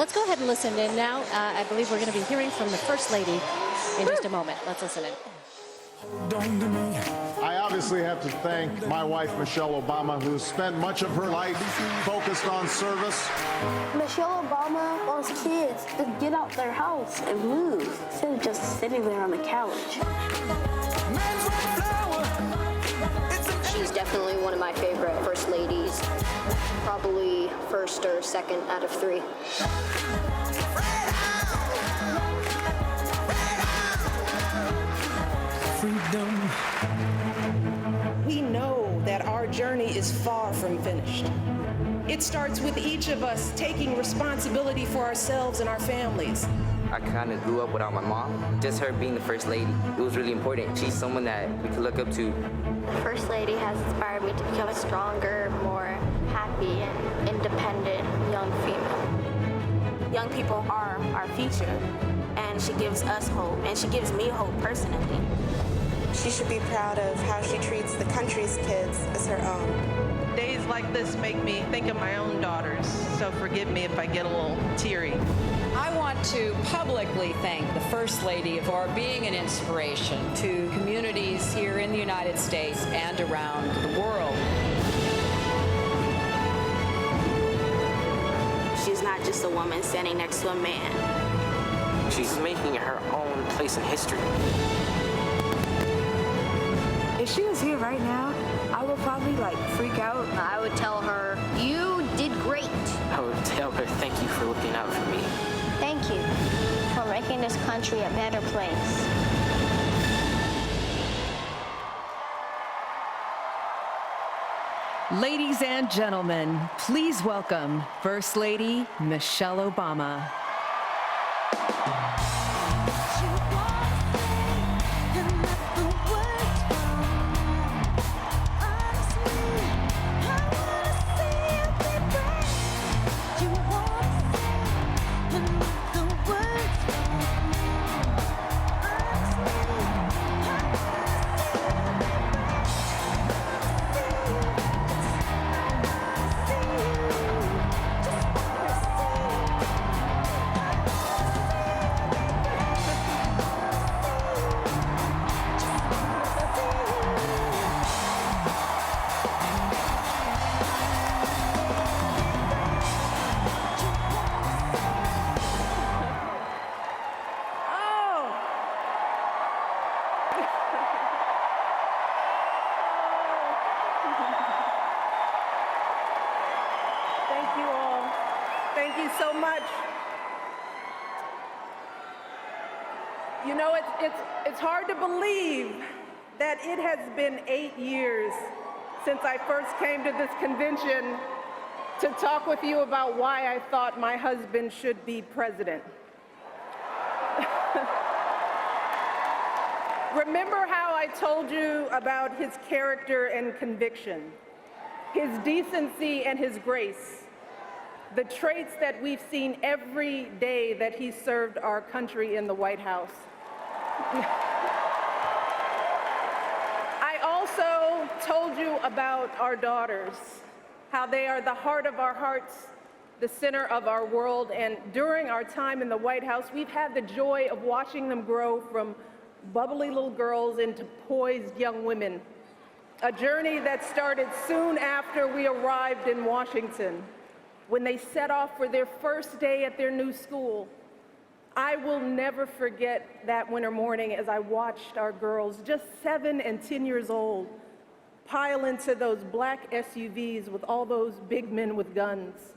Let's go ahead and listen in now. I believe we're going to be hearing from the First Lady in just a moment. Let's listen in. I obviously have to thank my wife, Michelle Obama, who spent much of her life focused on service. Michelle Obama wants kids to get out their house and move instead of just sitting there on the couch. She's definitely one of my favorite First Ladies. Probably first or second out of three. Freedom. We know that our journey is far from finished. It starts with each of us taking responsibility for ourselves and our families. I kind of grew up without my mom. Just her being the First Lady, it was really important. She's someone that we could look up to. The First Lady has inspired me to become a stronger, more happy and independent young female. Young people are our future, and she gives us hope, and she gives me hope personally. She should be proud of how she treats the country's kids as her own. Days like this make me think of my own daughters, so forgive me if I get a little teary. I want to publicly thank the First Lady for being an inspiration to communities here in the United States and around the world. She's not just a woman standing next to a man. She's making her own place in history. If she was here right now, I would probably freak out. I would tell her, "You did great." I would tell her, thank you for looking out for me. Thank you for making this country a better place. Ladies and gentlemen, please welcome First Lady Michelle Obama. Thank you all. Thank you so much. You know, it's hard to believe that it has been 8 years since I first came to this convention to talk with you about why I thought my husband should be president. Remember how I told you about his character and conviction, his decency and his grace, the traits that we've seen every day that he served our country in the White House. I also told you about our daughters, how they are the heart of our hearts, the center of our world, and during our time in the White House, we've had the joy of watching them grow from bubbly little girls into poised young women, a journey that started soon after we arrived in Washington, when they set off for their first day at their new school. I will never forget that winter morning as I watched our girls, just 7 and 10 years old, pile into those black SUVs with all those big men with guns.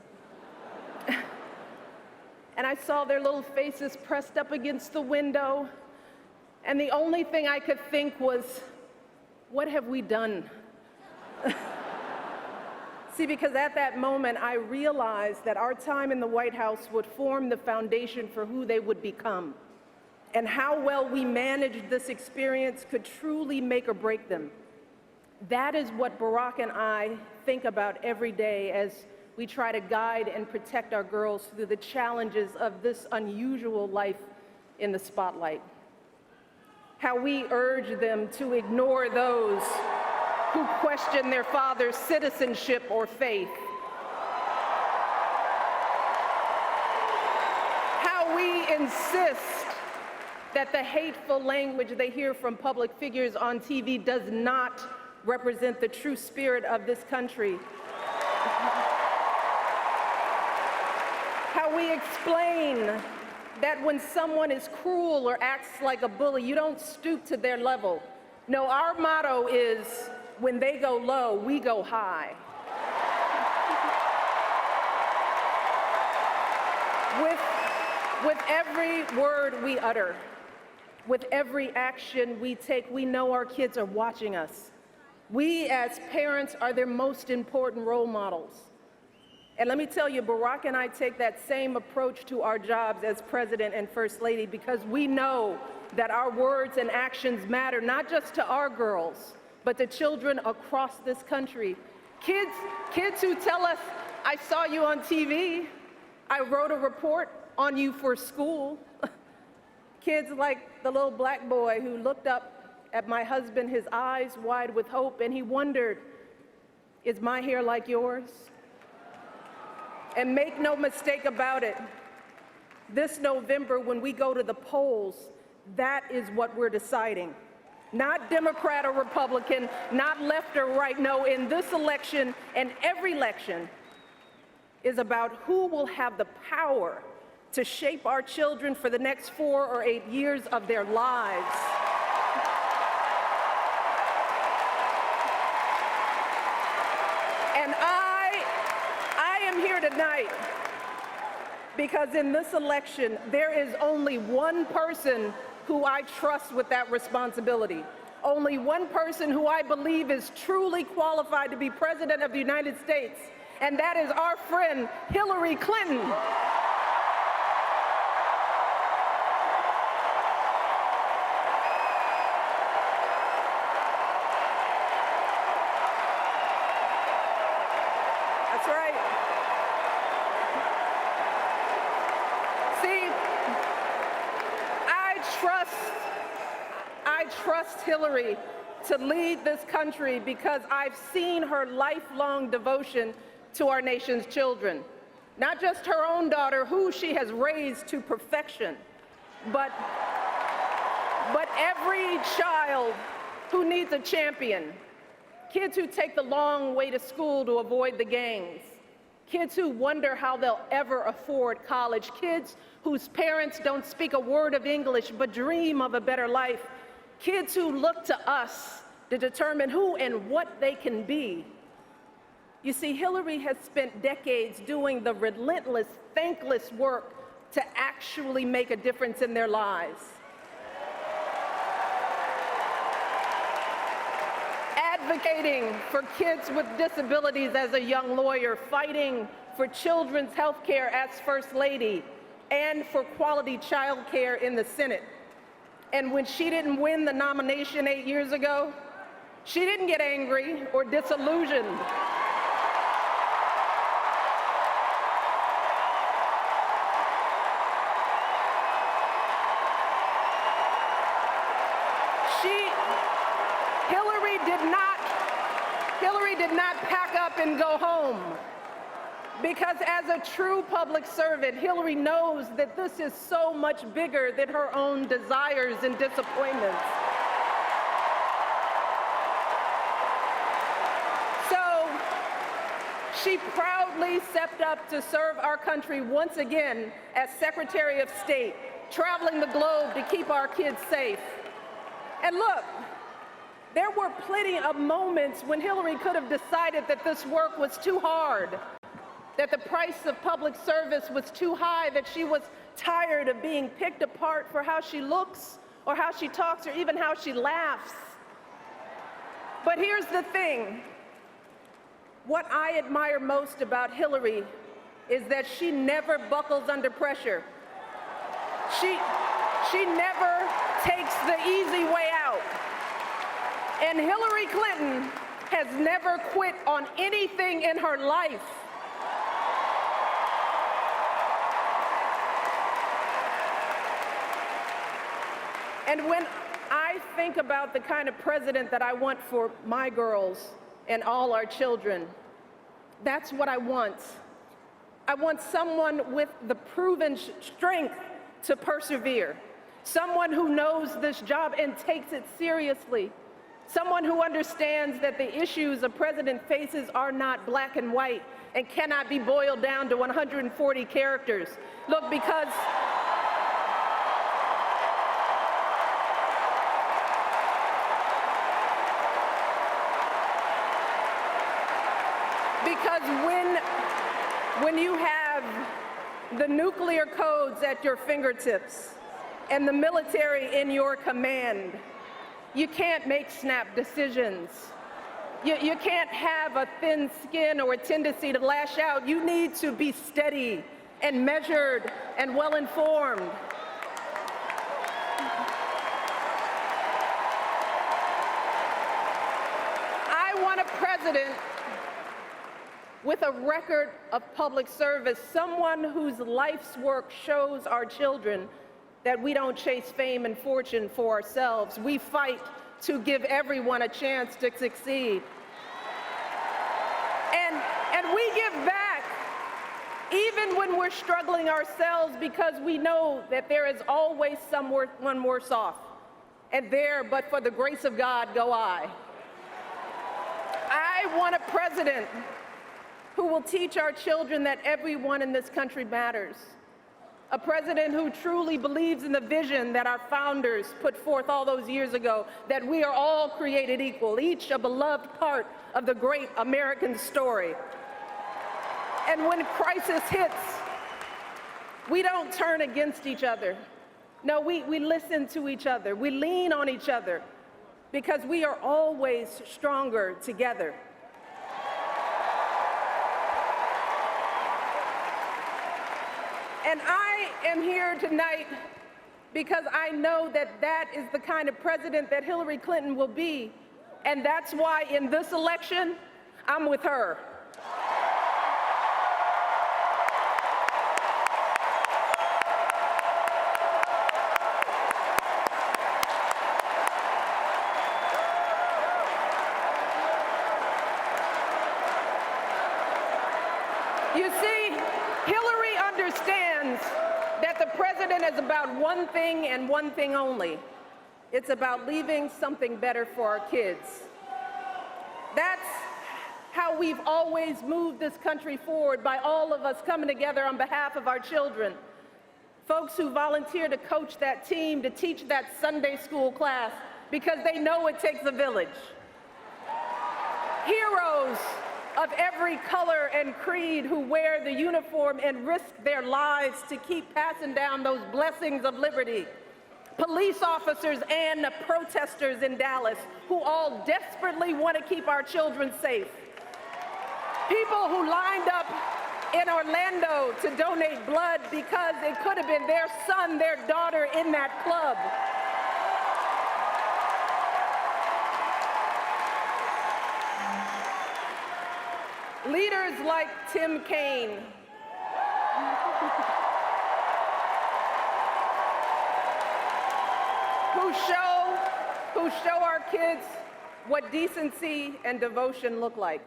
And I saw their little faces pressed up against the window, and the only thing I could think was, what have we done? See, because at that moment, I realized that our time in the White House would form the foundation for who they would become, and how well we managed this experience could truly make or break them. That is what Barack and I think about every day as we try to guide and protect our girls through the challenges of this unusual life in the spotlight. How we urge them to ignore those who question their father's citizenship or faith. how we insist that the hateful language they hear from public figures on TV does not represent the true spirit of this country. How we explain that when someone is cruel or acts like a bully, you don't stoop to their level. No, our motto is, when they go low, we go high. With every word we utter, with every action we take, we know our kids are watching us. We as parents are their most important role models. And let me tell you, Barack and I take that same approach to our jobs as President and First Lady, because we know that our words and actions matter, not just to our girls, but to children across this country. Kids who tell us, I saw you on TV, I wrote a report on you for school. Kids like the little black boy who looked up at my husband, his eyes wide with hope, and he wondered, is my hair like yours? And make no mistake about it, this November when we go to the polls, that is what we're deciding. Not Democrat or Republican, not left or right. No, in this election and every election is about who will have the power to shape our children for the next 4 or 8 years of their lives. And I am here tonight because in this election, there is only one person who I trust with that responsibility. Only one person who I believe is truly qualified to be President of the United States, and that is our friend Hillary Clinton. That's right. See, I trust Hillary to lead this country because I've seen her lifelong devotion to our nation's children. Not just her own daughter, who she has raised to perfection, but every child who needs a champion. Kids who take the long way to school to avoid the gangs. Kids who wonder how they'll ever afford college. Kids whose parents don't speak a word of English but dream of a better life. Kids who look to us to determine who and what they can be. You see, Hillary has spent decades doing the relentless, thankless work to actually make a difference in their lives. Advocating for kids with disabilities as a young lawyer, fighting for children's health care as First Lady, and for quality child care in the Senate. And when she didn't win the nomination 8 years ago, she didn't get angry or disillusioned. Hillary did not pack up and go home, because as a true public servant, Hillary knows that this is so much bigger than her own desires and disappointments. So she proudly stepped up to serve our country once again as Secretary of State, traveling the globe to keep our kids safe. And look, there were plenty of moments when Hillary could have decided that this work was too hard, that the price of public service was too high, that she was tired of being picked apart for how she looks or how she talks or even how she laughs. But here's the thing. What I admire most about Hillary is that she never buckles under pressure. She never takes the easy way out. And Hillary Clinton has never quit on anything in her life. And when I think about the kind of president that I want for my girls and all our children, that's what I want. I want someone with the proven strength to persevere, someone who knows this job and takes it seriously, someone who understands that the issues a president faces are not black and white and cannot be boiled down to 140 characters. Look, because when you have the nuclear codes at your fingertips and the military in your command, you can't make snap decisions. You can't have a thin skin or a tendency to lash out. You need to be steady and measured and well-informed. I want a president with a record of public service, someone whose life's work shows our children that we don't chase fame and fortune for ourselves. We fight to give everyone a chance to succeed. And we give back even when we're struggling ourselves, because we know that there is always someone worse off. And there, but for the grace of God, go I. I want a president who will teach our children that everyone in this country matters. A president who truly believes in the vision that our founders put forth all those years ago, that we are all created equal, each a beloved part of the great American story. And when crisis hits, we don't turn against each other. No, we listen to each other. We lean on each other, because we are always stronger together. And I am here tonight because I know that that is the kind of president that Hillary Clinton will be. And that's why in this election, I'm with her. You see, Hillary understands that the president is about one thing and one thing only. It's about leaving something better for our kids. That's how we've always moved this country forward, by all of us coming together on behalf of our children. Folks who volunteer to coach that team, to teach that Sunday school class, because they know it takes a village. Heroes of every color and creed who wear the uniform and risk their lives to keep passing down those blessings of liberty. Police officers and protesters in Dallas who all desperately want to keep our children safe. People who lined up in Orlando to donate blood because it could have been their son, their daughter in that club. Leaders like Tim Kaine, who show our kids what decency and devotion look like.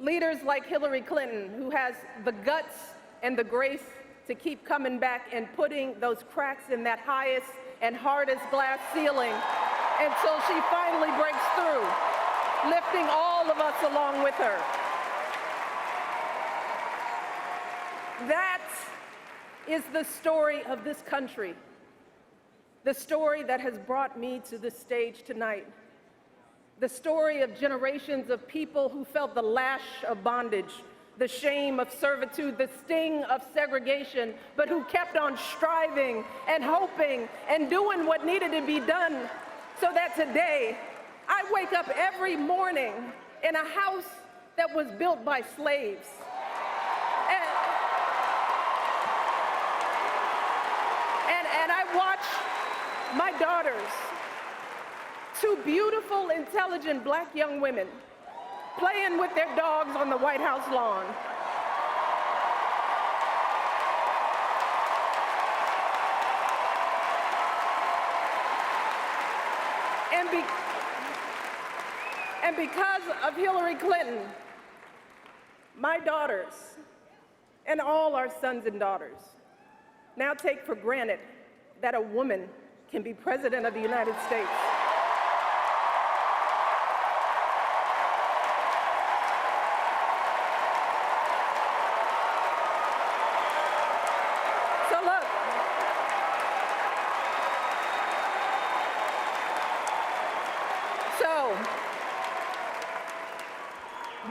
Leaders like Hillary Clinton, who has the guts and the grace to keep coming back and putting those cracks in that highest and hardest glass ceiling until she finally breaks through, lifting all of us along with her. That is the story of this country, the story that has brought me to this stage tonight, the story of generations of people who felt the lash of bondage, the shame of servitude, the sting of segregation, but who kept on striving and hoping and doing what needed to be done, so that today I wake up every morning in a house that was built by slaves. And I watch my daughters, two beautiful, intelligent black young women, playing with their dogs on the White House lawn. And because of Hillary Clinton, my daughters and all our sons and daughters now take for granted that a woman can be president of the United States. So look,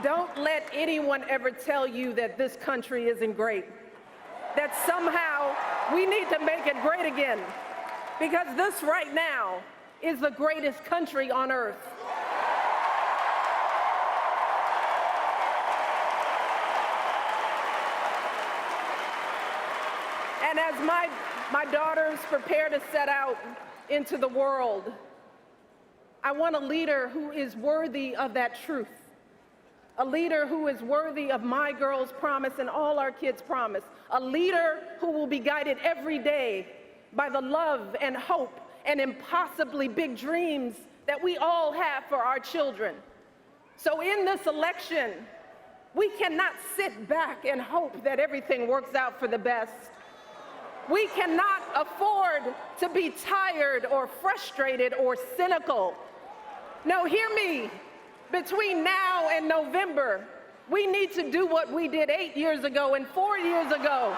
don't let anyone ever tell you that this country isn't great, that somehow we need to make it great again, because this right now is the greatest country on earth. And as my daughters prepare to set out into the world, I want a leader who is worthy of that truth. A leader who is worthy of my girls' promise and all our kids' promise. A leader who will be guided every day by the love and hope and impossibly big dreams that we all have for our children. So in this election, we cannot sit back and hope that everything works out for the best. We cannot afford to be tired or frustrated or cynical. No, hear me. Between now and November, we need to do what we did 8 years ago and 4 years ago.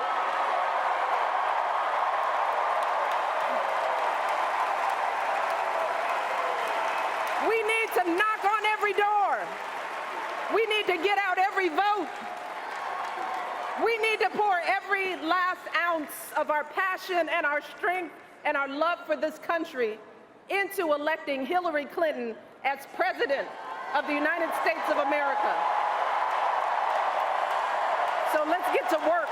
We need to knock on every door. We need to get out every vote. We need to pour every last ounce of our passion and our strength and our love for this country into electing Hillary Clinton as President of the United States of America. So let's get to work.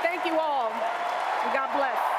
Thank you all, and God bless.